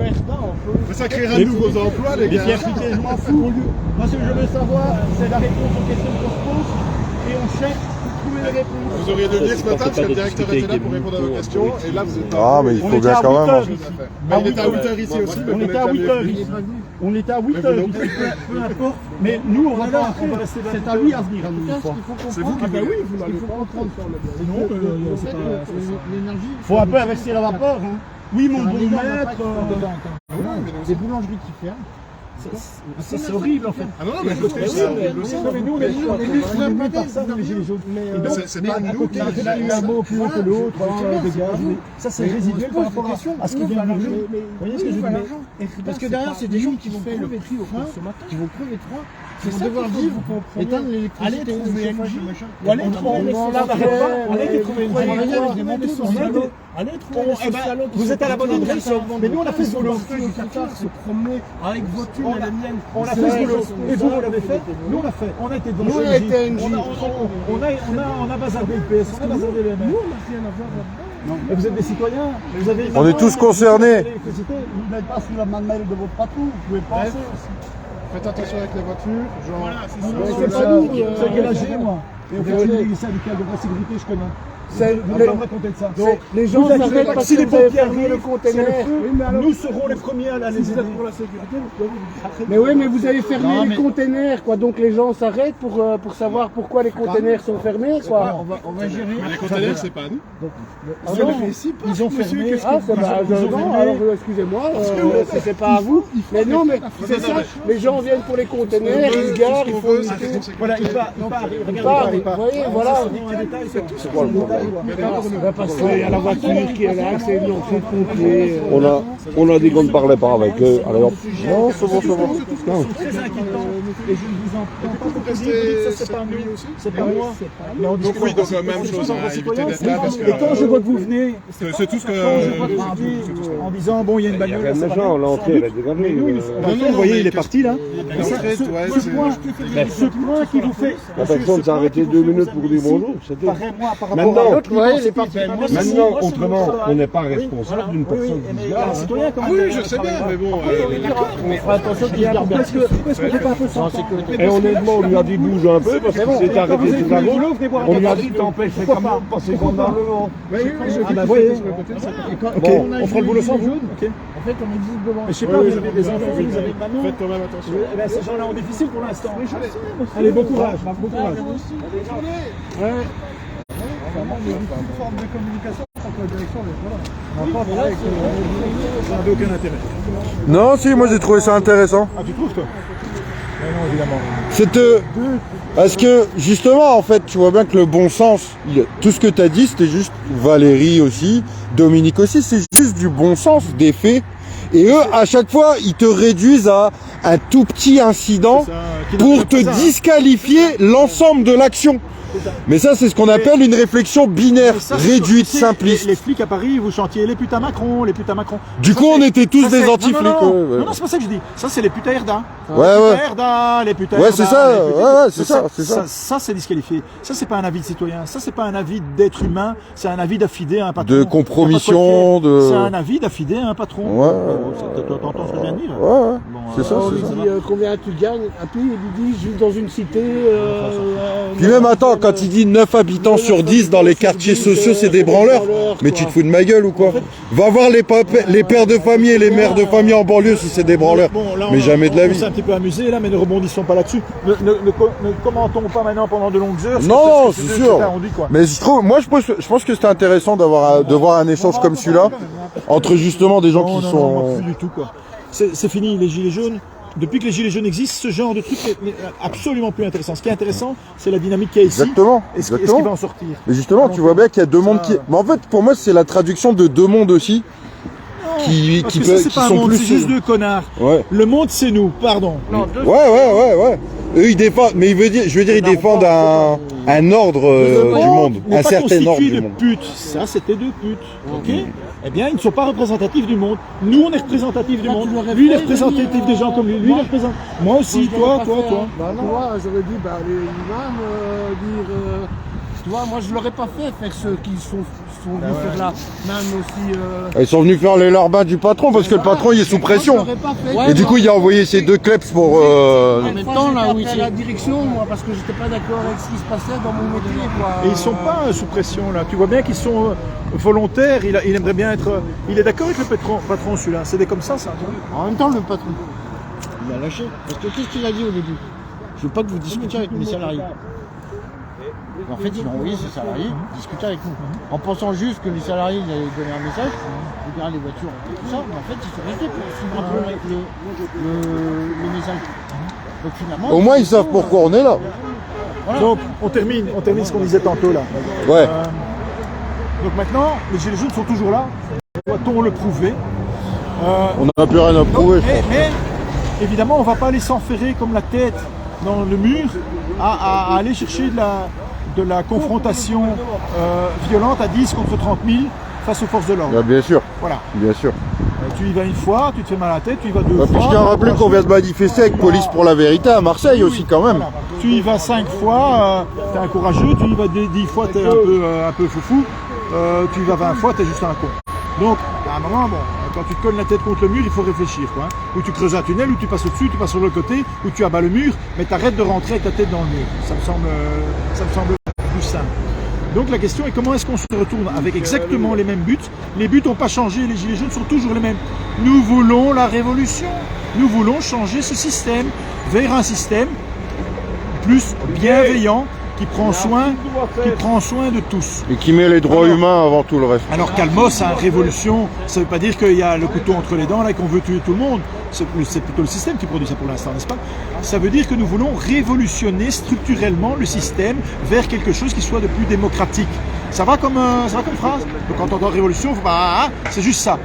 Mais ça créera de nouveaux emplois, les les gars. pierres piquées, je m'en fous. Moi, ce que je veux savoir, c'est la réponse aux questions qu'on se pose et on cherche pour trouver les réponses. Vous auriez dû le dire ce matin parce que le directeur était là pour répondre à vos questions. Et là, vous êtes Ah, mais il faut bien quand même. Mais il était à 8h ici aussi. On était à 8h ici. On était à 8h ici. Peu importe. Mais nous, on va pas rentrer. C'est à lui à venir à nous une fois. C'est vous qui voulez. oui, vous n'allez pas entendre sur le... Non, c'est pas... L'énergie... Faut un peu investir la vapeur. Hein. Oui, mon bon maître. Des boulangeries qui ferment. C'est horrible en fait. Ah non, mais à côté, Mais nous, on est mis par ça dans les gilets jaunes. Et donc, c'est pas nous côté, il y a un mot plus haut que l'autre, des gaz. Ça, c'est résiduel par rapport à ce qui vient d'arriver. Vous voyez ce que je veux dire? Parce que derrière, c'est des gens qui vont crever de faim, qui vont crever de faim. Ils vont devoir vivre pour éteindre l'électricité, le chauffage, le machin. Ou allez trouver Allez trouver une vous êtes à la bonne adresse, mais nous on a fait ce boulot. Du Qatar se promener avec votre thune et la mienne. On a fait ce boulot. Et vous l'avez fait? Nous on l'a fait. On a été devant. Nous on a été NJ. On a bazardé le PS, on a bazardé le MR. Nous on n'a rien à voir là-dedans. Et vous êtes des citoyens. Vous avez On est tous concernés. Vous n'êtes pas sous la main-mêle de votre patron, vous pouvez penser aussi. Faites attention avec les voitures. Genre, Voilà, c'est ça. c'est pas nous. C'est quel âge j'ai, moi? Et au fait, les syndicats de la sécurité, je connais. Vous allez me raconter de ça. Donc, les gens s'arrêtent parce si que les vous avez pompiers fermé le arrivent, c'est conteneur. le feu, Oui, mais alors- nous serons les premiers à les aider. pour la sécurité, mais oui, mais vous avez fermé les containers, quoi. Donc les gens s'arrêtent pour savoir pourquoi les containers sont fermés, quoi. On va gérer. Les containers, c'est pas à nous. Ah non, Ils ont fermé. Ah, c'est non, alors excusez-moi, c'était pas à vous. Mais non, mais c'est ça. Les gens viennent pour les containers, ils se garent, ils font. Voilà, il part. Vous voyez, voilà. C'est quoi le problème? Parce qu'il y a la voiture qui est là, c'est une entrée de pompier. On a dit qu'on ne parlait pas avec eux. Allez hop. Non, c'est bon, c'est bon. Très inquiétant. Et je ne vous en parle pas pour dire ça, c'est pas nous, c'est pas moi. Mais on Donc oui, donc même chose à éviter d'être là parce que... Et quand je vois que vous venez, C'est tout ce que... en disant bon, il y a une bagnole, Rien de ça va méchant, bien. l'entrée, elle a dégagé. Mais nous, vous voyez, il est parti là. L'entrée, Ce ouais, point qui vous fait. La personne s'est arrêtée 2 minutes pour dire bonjour. C'était... Pareil-moi par rapport Maintenant, à l'autre, Ouais, il est parti. Maintenant, autrement, on n'est pas responsable d'une personne qui se gare. citoyen comme Oui, je sais bien, mais bon... On fera attention qu'il y ait un Est-ce qu'on fait pas un peu ça? Et honnêtement, on lui a dit bouge un peu parce qu'il s'est arrêté tout à l'heure. On lui a dit t'empêches les Pourquoi camions de passer convenablement. Ah bah vous voyez. Ok, on fera le boulot sans vous. Ok. En fait, on existe devant. Mais je sais pas, vous avez des enfants, vous avez une maman. Faites quand même attention. Eh ben, ces gens-là ont difficile pour l'instant. Allez, bon courage. Bon courage. Forme de communication entre la direction et voilà. Ça n'avait aucun intérêt. Non, si, moi j'ai trouvé ça intéressant. Ah, tu trouves toi? Non, évidemment. Parce que justement, en fait, tu vois bien que le bon sens, tout ce que tu as dit, c'était juste Valérie aussi, Dominique aussi, c'est juste du bon sens, des faits. Et eux, à chaque fois, ils te réduisent à un tout petit incident pour te disqualifier l'ensemble de l'action. Mais ça, c'est ce qu'on appelle une réflexion binaire, réduite, simpliste. Les flics à Paris, vous chantiez les putains Macron, les putains Macron. Du coup, on était tous des anti-flics. Non, c'est pas ça que je dis. Ça, c'est les putains Erda. Ouais. Les putains Ouais, Erda, c'est ça. les putains- Ouais, c'est ça. Ça, c'est disqualifié. Ça, c'est pas un avis de citoyen. Ça, c'est pas un avis d'être humain. C'est un avis d'affidé à un patron. De compromission, de... C'est un avis d'affidé à un patron. Ouais. T'entends ce que je viens de dire? Ouais, c'est ça, On c'est lui ça. dit combien tu gagnes. Et puis il lui dit je vis dans une cité. Puis même, attends, quand il dit 9 habitants sur 10 dans les quartiers sociaux, c'est des branleurs. Mais tu te fous de ma gueule ou quoi? Va voir les pères de famille et les mères de famille en banlieue si c'est des branleurs. Bon, là, Mais jamais de la On vie. s'est un petit peu amusé là, mais ne rebondissons pas là-dessus. Ne commentons pas maintenant pendant de longues heures. Non, ce que c'est sûr. on dit, quoi. Mais je pense que c'était intéressant de voir un échange comme celui-là entre justement des gens qui Non, sont... plus du tout quoi. C'est fini les gilets jaunes. Depuis que les gilets jaunes existent, ce genre de truc n'est absolument plus intéressant. Ce qui est intéressant, c'est la dynamique qu'il y a ici. Exactement. Et ce qui va en sortir. Mais justement, tu vois bien qu'il y a deux mondes qui... Mais en fait, pour moi, c'est la traduction de deux mondes aussi. Parce que ça, c'est pas un sont monde, plus... c'est juste deux connards. Ouais. Le monde, c'est nous, pardon. Ouais. Eux, ils défendent... Mais je veux dire, ils défendent un ordre du monde. N'est Un pas certain ordre constitué du de monde. putes. Ça, c'était deux putes. Ok. Eh bien, ils ne sont pas représentatifs du monde. Nous, on est représentatifs du monde. Lui, il est représentatif des gens comme lui. Lui, il est représentatif. Moi aussi, toi. Bah non, moi j'aurais dit l'imam dire. Tu vois, moi je l'aurais pas fait faire ceux qui sont venus faire là. Même aussi. Ils sont venus faire les larbins du patron parce que le patron, il est sous pression. Moi, je l'aurais pas fait. Et du coup, il a envoyé ses deux kleps pour... En même temps, là où il la direction, moi, parce que j'étais pas d'accord avec ce qui se passait dans mon métier, quoi. Et ils sont pas sous pression là. Tu vois bien qu'ils sont volontaires. Il aimerait bien être. Il est d'accord avec le patron celui-là. C'est des comme ça. En même temps, le patron, il a lâché. Parce que qu'est-ce qu'il a dit au début? Je veux pas que vous discutiez avec mes salariés. En fait, il a envoyé ses salariés discuter avec nous. En pensant juste que les salariés ils allaient donner un message, regarder les voitures et tout ça, mais en fait, ils sont restés pour suivre avec le message. Donc finalement. Au moins, ils savent pourquoi on est là. Voilà. Donc on termine ce qu'on disait tantôt là. Ouais. Donc maintenant, les gilets jaunes sont toujours là. Doit-on le prouver? On n'a plus rien à prouver, je pense. Mais évidemment, on ne va pas les s'enferrer comme la tête dans le mur à aller chercher de la confrontation violente à 10 contre 30 000 face aux forces de l'ordre. Bien sûr, Voilà. bien sûr. Tu y vas une fois, tu te fais mal à la tête, tu y vas deux fois. Puis je tiens à rappeler qu'on vient de manifester avec Police pour la vérité à Marseille aussi quand même. Voilà. Tu y vas 5 fois, t'es un courageux, tu y vas 10 fois, t'es un peu foufou, tu y vas 20 fois, t'es juste un con. Donc, à un moment, bon, quand tu te colles la tête contre le mur, il faut réfléchir, quoi. Ou tu creuses un tunnel, ou tu passes au-dessus, tu passes sur le côté, ou tu abats le mur, mais t'arrêtes de rentrer avec ta tête dans le mur. Ça me semble plus simple. Donc la question est comment est-ce qu'on se retourne avec exactement les mêmes buts. Les buts n'ont pas changé, les gilets jaunes sont toujours les mêmes. Nous voulons la révolution. Nous voulons changer ce système vers un système plus bienveillant qui prend soin de tous. Et qui met les droits humains avant tout le reste. Alors calmos, hein, révolution, ça ne veut pas dire qu'il y a le couteau entre les dents là et qu'on veut tuer tout le monde. C'est plutôt le système qui produit ça pour l'instant, n'est-ce pas? Ça veut dire que nous voulons révolutionner structurellement le système vers quelque chose qui soit de plus démocratique. Ça va comme phrase? Donc quand on entend révolution, c'est juste ça.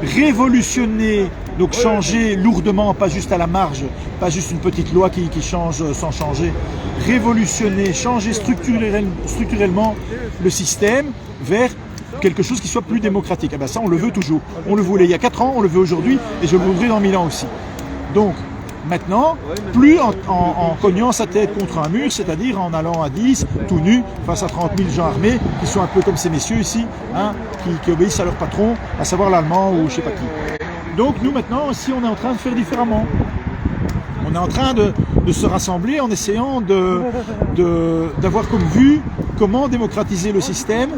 Révolutionner, donc changer lourdement, pas juste à la marge, pas juste une petite loi qui change sans changer. Révolutionner, changer structurellement le système vers quelque chose qui soit plus démocratique. Et bien ça, on le veut toujours. On le voulait il y a 4 ans, on le veut aujourd'hui, et je le voudrais dans 1000 ans aussi. Donc, maintenant, plus en cognant sa tête contre un mur, c'est-à-dire en allant à 10, tout nu, face à 30 000 gens armés, qui sont un peu comme ces messieurs ici, hein, qui obéissent à leur patron, à savoir l'allemand ou je sais pas qui. Donc nous maintenant, ici, on est en train de faire différemment. On est en train de se rassembler en essayant d'avoir comme vue comment démocratiser le système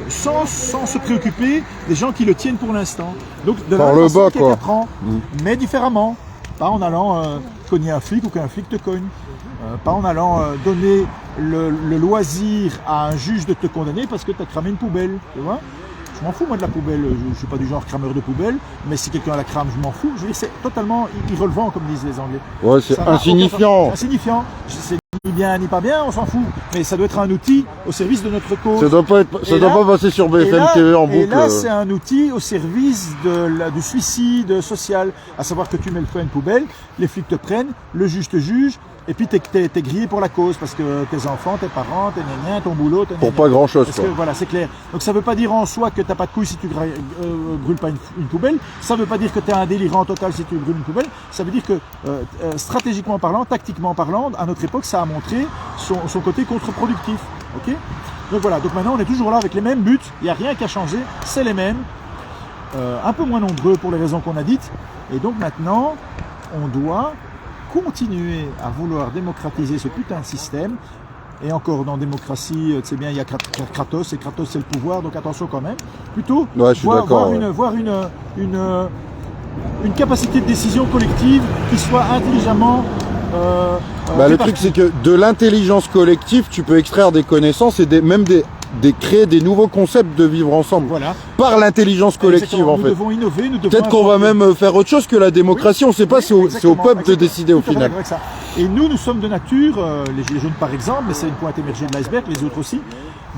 sans se préoccuper des gens qui le tiennent pour l'instant. Donc de la même façon qu'il y a 4 ans, mais différemment. Pas en allant cogner un flic ou qu'un flic te cogne. Pas en allant donner le loisir à un juge de te condamner parce que tu as cramé une poubelle. Tu vois? Je m'en fous moi de la poubelle, je ne suis pas du genre crameur de poubelle, mais si quelqu'un la crame, je m'en fous. Je veux dire, c'est totalement irrelevant comme disent les Anglais. Ouais, c'est insignifiant. Insignifiant. C'est ni bien ni pas bien, on s'en fout. Mais ça doit être un outil au service de notre cause. Ça doit pas passer sur BFM TV en boucle. Et là, c'est un outil au service du suicide social. À savoir que tu mets le feu à une poubelle, les flics te prennent, le juge te juge, et puis t'es grillé pour la cause, parce que tes enfants, tes parents, tes néniens, ton boulot... Pour pas grand-chose, quoi. Voilà, c'est clair. Donc ça veut pas dire en soi que t'as pas de couilles si tu brûles pas une poubelle. Ça veut pas dire que t'es un délirant total si tu brûles une poubelle. Ça veut dire que, stratégiquement parlant, tactiquement parlant, à notre époque, ça a montré son côté contre-productif. Ok ? Donc voilà, donc maintenant on est toujours là avec les mêmes buts, il n'y a rien qui a changé, c'est les mêmes. Un peu moins nombreux pour les raisons qu'on a dites. Et donc maintenant, on doit continuer à vouloir démocratiser ce putain de système. Et encore dans démocratie, tu sais bien, il y a Kratos, et Kratos c'est le pouvoir, donc attention quand même. Plutôt voir une capacité de décision collective qui soit intelligemment le truc c'est que de l'intelligence collective, tu peux extraire des connaissances et même créer des nouveaux concepts de vivre ensemble. Voilà. Par l'intelligence collective en fait. Nous devons innover, peut-être qu'on va même faire autre chose que la démocratie, on ne sait pas, c'est au peuple de décider au final. Et nous sommes de nature, les Gilets jaunes par exemple, mais c'est une pointe émergée de l'iceberg, les autres aussi,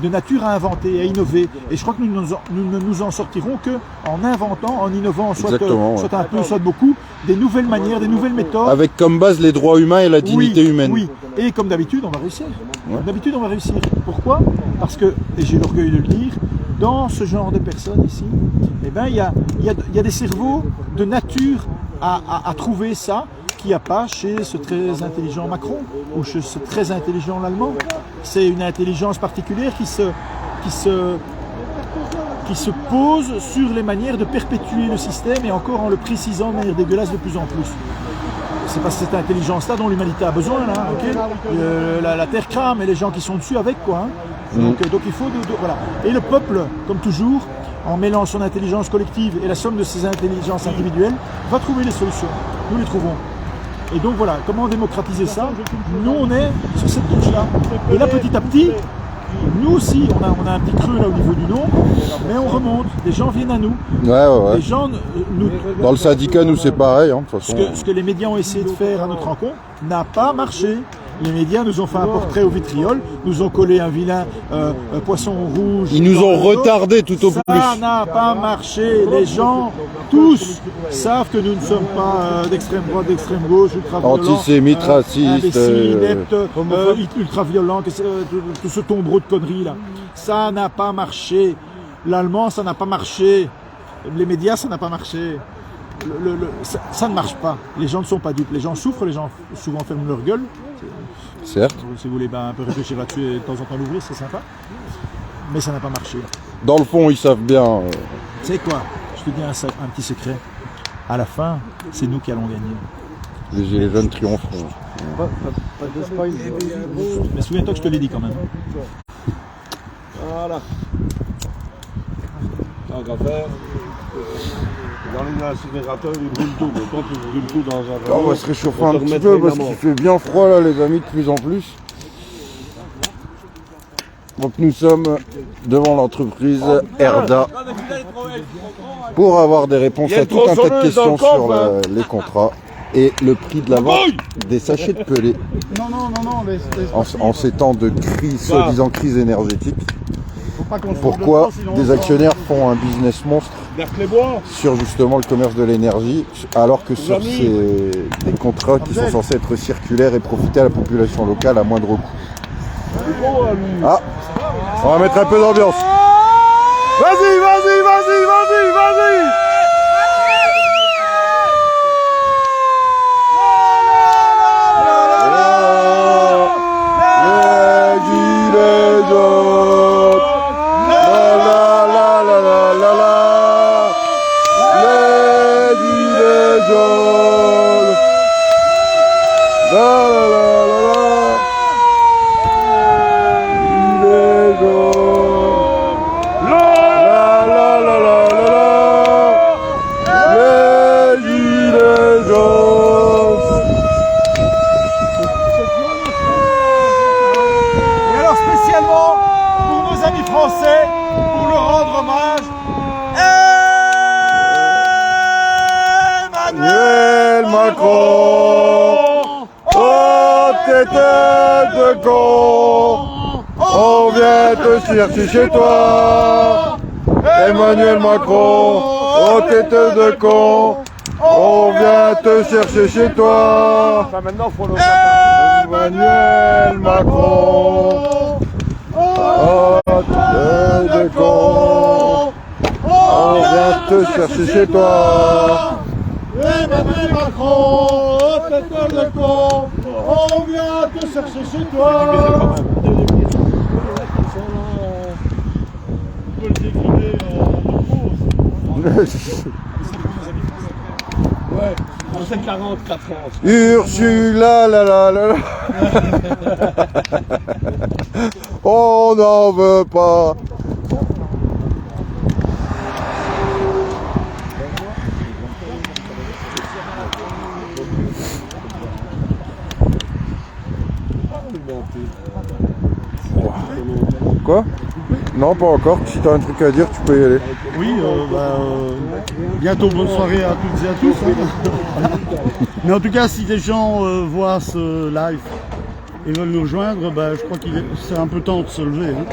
de nature à inventer, à innover. Et je crois que nous ne nous en sortirons qu'en inventant, en innovant, soit un peu, soit beaucoup, des nouvelles manières, des nouvelles méthodes. Avec comme base les droits humains et la dignité humaine. Oui, et comme d'habitude, on va réussir. Comme d'habitude, on va réussir. Pourquoi? Parce que, et j'ai l'orgueil de le dire, dans ce genre de personnes ici, eh ben, il y a des cerveaux de nature à trouver ça, qu'il n'y a pas chez ce très intelligent Macron ou chez ce très intelligent l'Allemand. C'est une intelligence particulière qui se pose sur les manières de perpétuer le système et encore en le précisant de manière dégueulasse de plus en plus. C'est pas cette intelligence-là dont l'humanité a besoin, là, okay. La terre crame et les gens qui sont dessus avec, quoi. Hein. Donc il faut... voilà. Et le peuple, comme toujours, en mêlant son intelligence collective et la somme de ses intelligences individuelles, va trouver les solutions. Nous les trouvons. Et donc voilà, comment démocratiser ça? Nous, on est sur cette touche-là. Et là, petit à petit, nous aussi, on a un petit creux là au niveau du nom, mais on remonte. Les gens viennent à nous. Ouais. Les gens, dans le syndicat, nous, c'est pareil. Hein, de toute façon. Ce que les médias ont essayé de faire à notre rencontre n'a pas marché. Les médias nous ont fait un portrait au vitriol, nous ont collé un vilain poisson rouge. Ils nous ont retardé tout au plus. Ça n'a pas marché. Les gens tous savent que nous ne sommes pas d'extrême droite, d'extrême gauche, ultra-violents, Antisémites, racistes, imbéciles, ineptes, ultra-violents, tout ce tombereau de conneries là. Ça n'a pas marché. L'allemand, ça n'a pas marché. Les médias, ça n'a pas marché. Ça ne marche pas. Les gens ne sont pas dupes. Les gens souffrent, les gens souvent ferment leur gueule. Certes. Si vous voulez un peu réfléchir là-dessus et de temps en temps l'ouvrir, c'est sympa. Mais ça n'a pas marché. Dans le fond, ils savent bien. Tu sais quoi? Je te dis un petit secret. À la fin, c'est nous qui allons gagner. Les gilets jaunes triompheront. Pas de spoil. Mais souviens-toi que je te l'ai dit quand même. Voilà. Tant qu'à faire, dans les incinérateurs, ils brûlent tout. Mais quand ils brûlent tout dans un On va se réchauffer un petit peu parce qu'il fait bien froid là, les amis, de plus en plus. Donc nous sommes devant l'entreprise Erda pour avoir des réponses à tout un tas de questions sur les contrats et le prix de la vente des sachets de pelés en ces temps de crise, soi-disant crise énergétique. Pourquoi des actionnaires font un business monstre sur justement le commerce de l'énergie, alors que sur des contrats qui sont censés être circulaires et profiter à la population locale à moindre coût. Ah, on va mettre un peu d'ambiance. Vas-y, vas-y, vas-y, vas-y, vas-y. Les gilets jaunes. La la la la la la la. Les gilets jaunes. La la la la la. Gilets jaunes. La la la la la la. Les gilets jaunes. Et alors spécialement pour nos amis français, pour leur rendre hommage, Emmanuel Macron, oh tête de con, on vient te chercher chez toi. Emmanuel Macron, oh tête de con, on vient te chercher chez toi. Emmanuel Macron, oh tête de con, on vient te chercher chez toi. Emmanuel Macron, tête de con, on vient te chercher chez toi. C'est 44 ans. Ursula, la la la la. On n'en veut pas. Quoi? Non, pas encore. Si t'as un truc à dire, tu peux y aller. Oui, bientôt bonne soirée à toutes et à tous. Hein. Mais en tout cas, si des gens voient ce live et veulent nous rejoindre, je crois qu'il c'est un peu temps de se lever. Hein.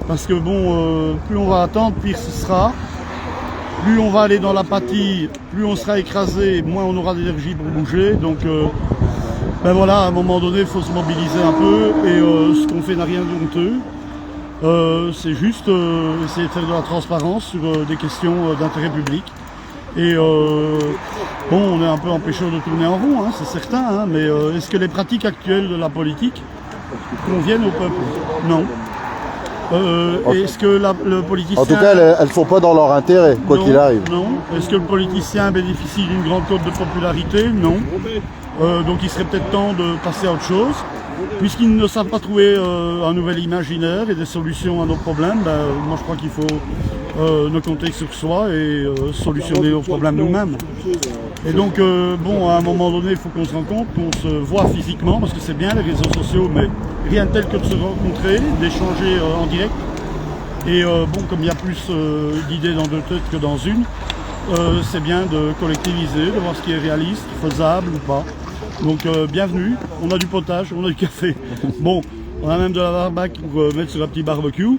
Parce que bon, plus on va attendre, pire ce sera. Plus on va aller dans l'apathie, plus on sera écrasé, moins on aura d'énergie pour bouger. Donc voilà, à un moment donné, il faut se mobiliser un peu. Et ce qu'on fait n'a rien de honteux. C'est juste essayer de faire de la transparence sur des questions d'intérêt public. Et bon, on est un peu empêché de tourner en rond, hein, c'est certain, hein, mais est-ce que les pratiques actuelles de la politique conviennent au peuple? Non. Est-ce que le politicien... En tout cas, elles sont pas dans leur intérêt, quoi qu'il arrive. Non. Est-ce que le politicien bénéficie d'une grande cote de popularité? Non. Donc il serait peut-être temps de passer à autre chose. Puisqu'ils ne savent pas trouver un nouvel imaginaire et des solutions à nos problèmes, moi je crois qu'il faut ne compter sur soi et solutionner nos problèmes nous-mêmes. Et donc, bon, à un moment donné, il faut qu'on se rende compte, qu'on se voit physiquement, parce que c'est bien les réseaux sociaux, mais rien de tel que de se rencontrer, d'échanger en direct. Et bon, comme il y a plus d'idées dans deux têtes que dans une, c'est bien de collectiviser, de voir ce qui est réaliste, faisable ou pas. Donc bienvenue, on a du potage, on a du café. Bon, on a même de la barbaque pour mettre sur un petit barbecue.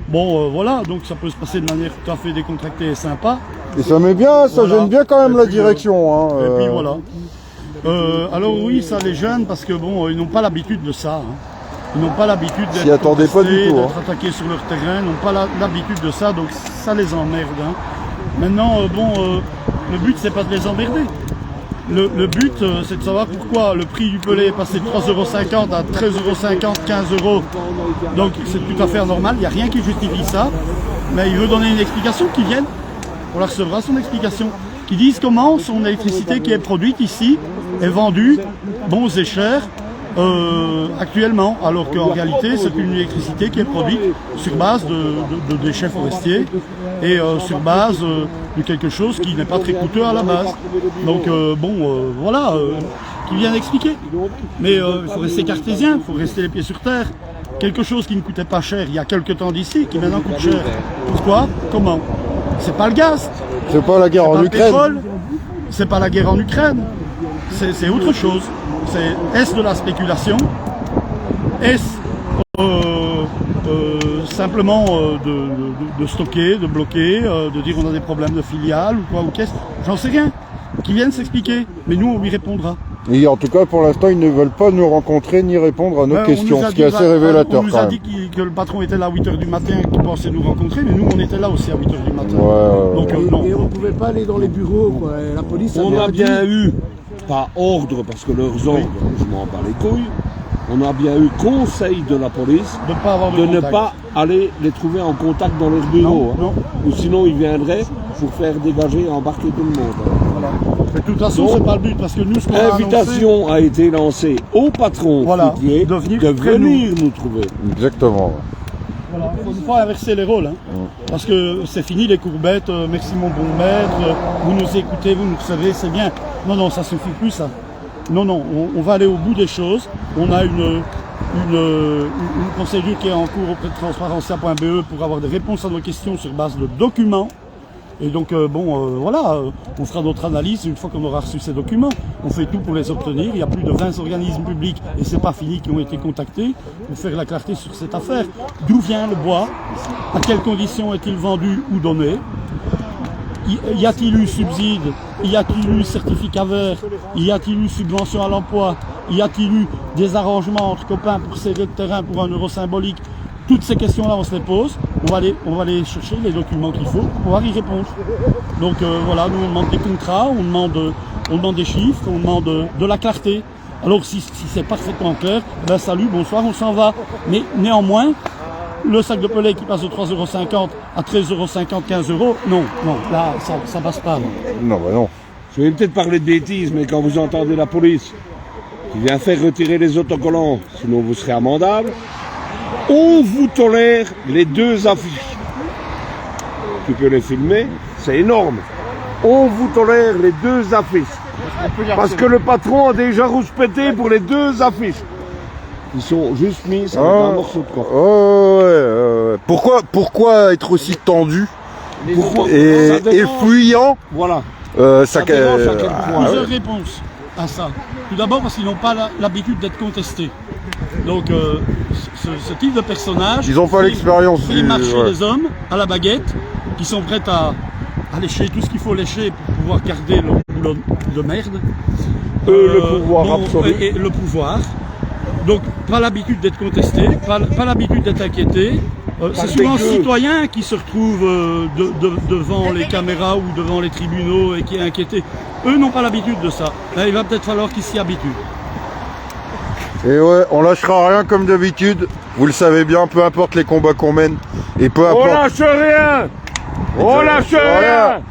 Bon, voilà, donc ça peut se passer de manière tout à fait décontractée et sympa. Et ça met bien, ça Voilà. gêne bien quand même Et la puis, direction. Hein, Et puis voilà. Alors oui, ça les gêne parce que bon, ils n'ont pas l'habitude de ça. Hein. Ils n'ont pas l'habitude S'y d'être attendaient pas du contestés, tout, d'être attaqués sur leur terrain, ils n'ont pas l'habitude de ça, donc ça les emmerde. Hein. Maintenant, le but c'est pas de les emmerder. Le but c'est de savoir pourquoi le prix du pelé est passé de 3,50 € à 13,50 €, 15 €. Donc c'est tout à fait normal, il n'y a rien qui justifie ça. Mais il veut donner une explication, qu'il vienne. On la recevra son explication. Qui disent comment son électricité qui est produite ici est vendue bons et chers actuellement, alors qu'en réalité c'est une électricité qui est produite sur base de déchets forestiers et sur base de quelque chose qui n'est pas très coûteux à la base. Donc voilà, qui vient expliquer. Mais il faut rester cartésien, il faut rester les pieds sur terre. Quelque chose qui ne coûtait pas cher il y a quelques temps d'ici, qui maintenant coûte cher. Pourquoi? Comment? C'est pas le gaz. c'est pas la guerre C'est en pas le Ukraine. pétrole, c'est pas la guerre en Ukraine, c'est autre chose. Est-ce de la spéculation? Est-ce simplement de stocker, de bloquer, de dire on a des problèmes de filiales ou quoi ou qu'est-ce? J'en sais rien. Qui viennent s'expliquer, mais nous on lui répondra. Et en tout cas, pour l'instant, ils ne veulent pas nous rencontrer ni répondre à nos Ben, on questions, nous a ce qui est dit- assez révélateur On nous quand a même. dit que le patron était là à 8h du matin, qu'il pensait nous rencontrer, mais nous on était là aussi à 8h du matin. Ouais. Donc non. Et on ne pouvait pas aller dans les bureaux, quoi. Et la police On avait a dit- bien eu, pas ordre parce que leurs ordres, je m'en bats les couilles, on a bien eu conseil de la police De ne pas avoir de de ne contact. pas aller les trouver en contact dans leurs bureaux. Non, non. Ou sinon ils viendraient pour faire dégager et embarquer tout le monde. Mais de toute façon, Donc, c'est pas le but, parce que nous, ce qu'on a annoncé, L'invitation a été lancée au patron Voilà, fruitier de venir de près de venir nous trouver. Exactement. voilà, il ne faut pas inverser les rôles, hein, parce que c'est fini les courbettes, merci mon bon maître, vous nous écoutez, vous nous recevez, c'est bien. Non, non, ça suffit plus ça. Non, non, on va aller au bout des choses. On a une procédure qui est en cours auprès de transparencia.be pour avoir des réponses à nos questions sur base de documents. Et donc, voilà, on fera notre analyse une fois qu'on aura reçu ces documents. On fait tout pour les obtenir. Il y a plus de 20 organismes publics, et c'est pas fini, qui ont été contactés pour faire la clarté sur cette affaire. D'où vient le bois? À quelles conditions est-il vendu ou donné? Y a-t-il eu subside? Y a-t-il eu certificat vert? Y a-t-il eu subvention à l'emploi? Y a-t-il eu des arrangements entre copains pour céder le terrain pour un euro symbolique? Toutes ces questions-là, on se les pose. On va aller chercher les documents qu'il faut pour pouvoir y répondre. Donc voilà, nous on demande des contrats, on demande des chiffres, on demande de la clarté. Alors si c'est parfaitement clair, ben salut, bonsoir, on s'en va. Mais néanmoins, le sac de pellet qui passe de 3,50 € à 13,50 €, 15 €, non, là ça passe pas. Non, bah non. Je vais peut-être parler de bêtises, mais quand vous entendez la police qui vient faire retirer les autocollants, sinon vous serez amendable, on vous tolère les 2 affiches. Tu peux les filmer, c'est énorme. On vous tolère les 2 affiches. Parce que le patron a déjà rouspété pour les 2 affiches. Ils sont juste mis avec un morceau de corps. Oh, ouais. Pourquoi être aussi tendu Pourquoi et Ça dérange. fuyant Voilà. ça dérange à quel point. Plusieurs réponses à ça. Tout d'abord parce qu'ils n'ont pas l'habitude d'être contestés. Donc ce type de personnage... Ils n'ont pas l'expérience fait du... marcher ouais. les hommes à la baguette, qui sont prêts à lécher tout ce qu'il faut lécher pour pouvoir garder le boulot de merde. Le pouvoir absolu. Et le pouvoir. Donc pas l'habitude d'être contesté, pas l'habitude d'être inquiété. C'est souvent le citoyen qui se retrouve devant les caméras ou devant les tribunaux et qui est inquiété. Eux n'ont pas l'habitude de ça. Là, il va peut-être falloir qu'ils s'y habituent. Et ouais, on lâchera rien comme d'habitude. Vous le savez bien, peu importe les combats qu'on mène. Et peu On importe... lâche rien. On lâche rien.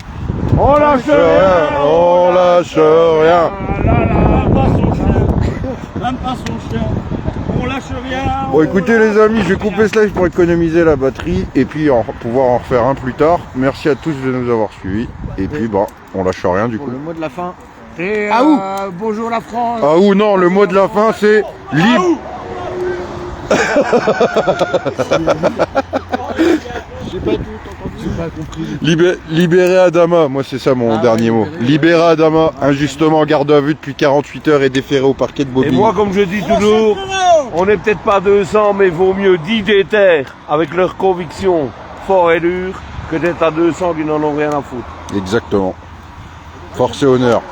On lâche rien. On lâche rien. Même pas son chien. Même pas son chien. On lâche rien. Bon, écoutez les amis, je vais couper ce live pour économiser la batterie et puis pouvoir en refaire un plus tard. Merci à tous de nous avoir suivis. Et puis, bah, on lâche rien du coup. Le mot de la fin. Et bonjour la France. Ah ou non, le mot de la fin c'est libre. J'ai pas tout entendu. J'ai pas compris. Libérer Adama, moi c'est ça mon dernier mot. Libérer Adama, injustement en garde à vue depuis 48 heures et déféré au parquet de Et Bobigny. moi, comme je dis toujours, on n'est peut-être pas 200, mais vaut mieux 10 déter avec leurs convictions fort et dures que d'être à 200 qui n'en ont rien à foutre. Exactement. Force et honneur.